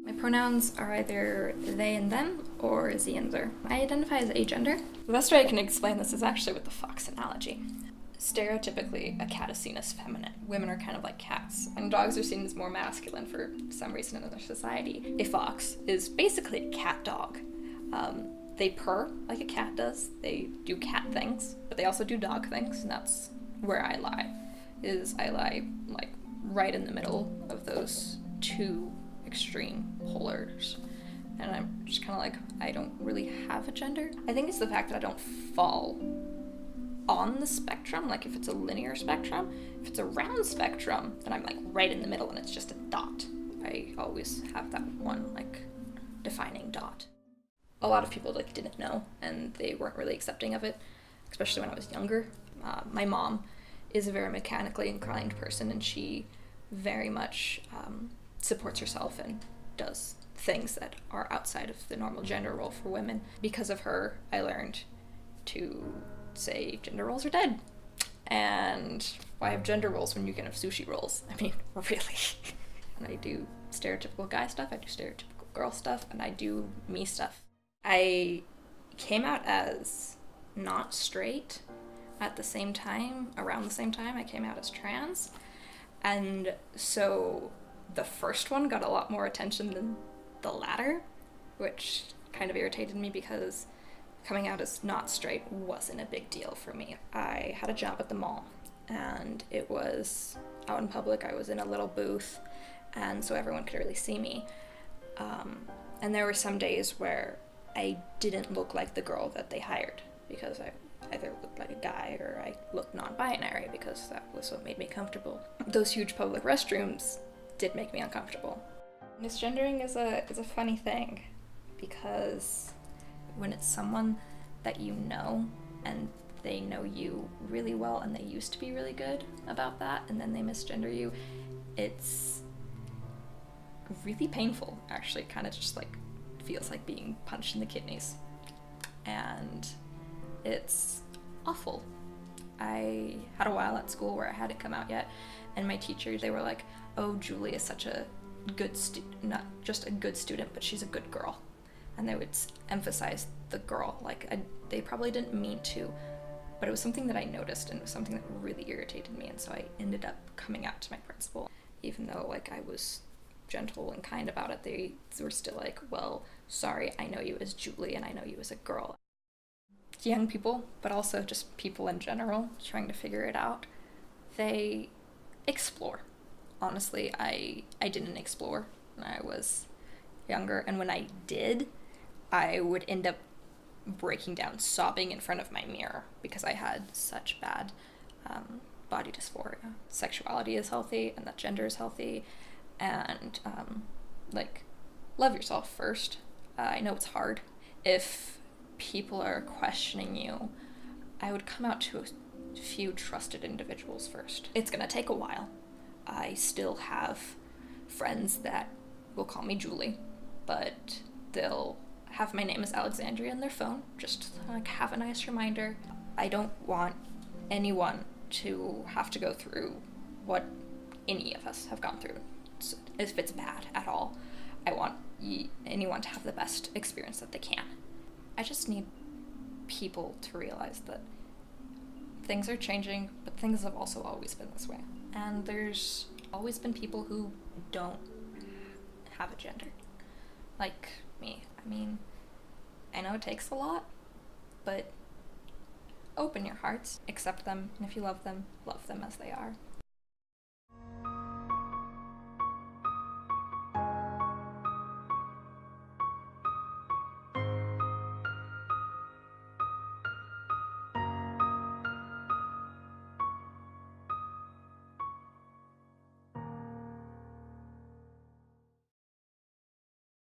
My pronouns are either they and them or Agender. I identify as agender. The best way I can explain this is actually with the fox analogy. Stereotypically, a cat is seen as feminine. Women are kind of like cats, and dogs are seen as more masculine for some reason in our society. A fox is basically a cat dog. They purr like a cat does. They do cat things, but they also do dog things, and that's where I lie. I lie like right in the middle of those two extreme polars. And I'm just kind of like, I don't really have a gender. I think it's the fact that I don't fall on the spectrum, like if it's a linear spectrum. If it's a round spectrum, then I'm like right in the middle and it's just a dot. I always have that one like defining dot. A lot of people like didn't know and they weren't really accepting of it, especially when I was younger. My mom is a very mechanically inclined person, and she very much supports herself and does things that are outside of the normal gender role for women. Because of her, I learned to say gender roles are dead. And why have gender roles when you can have sushi rolls? I mean, really. And I do stereotypical guy stuff, I do stereotypical girl stuff, and I do me stuff. I came out as not straight at the same time, around the same time I came out as trans. And so the first one got a lot more attention than the latter, which kind of irritated me because coming out as not straight wasn't a big deal for me. I had a job at the mall, and it was out in public. I was in a little booth, and so everyone could really see me. And there were some days where I didn't look like the girl that they hired because I either looked like a guy or I looked non-binary because that was what made me comfortable. Those huge public restrooms did make me uncomfortable. Misgendering is a funny thing because when it's someone that you know and they know you really well and they used to be really good about that and then they misgender you, it's really painful, actually. Kind of just like feels like being punched in the kidneys. And it's awful. I had a while at school where I hadn't come out yet, and my teachers, they were like, oh, Julie is such a good not just a good student, but she's a good girl. And they would emphasize the girl, like they probably didn't mean to, but it was something that I noticed and it was something that really irritated me, and so I ended up coming out to my principal. Even though like I was gentle and kind about it, they were still like, well, sorry, I know you as Julie and I know you as a girl. Young people, but also just people in general trying to figure it out, they explore. Honestly, I didn't explore when I was younger, and when I did, I would end up breaking down sobbing in front of my mirror because I had such bad body dysphoria. Sexuality is healthy and that gender is healthy, and like, love yourself first. I know it's hard. If people are questioning you, I would come out to a few trusted individuals first. It's gonna take a while. I still have friends that will call me Julie, but they'll have my name as Alexandria in their phone, just to like have a nice reminder. I don't want anyone to have to go through what any of us have gone through, if it's bad at all. I want anyone to have the best experience that they can. I just need people to realize that things are changing, but things have also always been this way. And there's always been people who don't have a gender, like me. I mean, I know it takes a lot, but open your hearts, accept them, and if you love them as they are.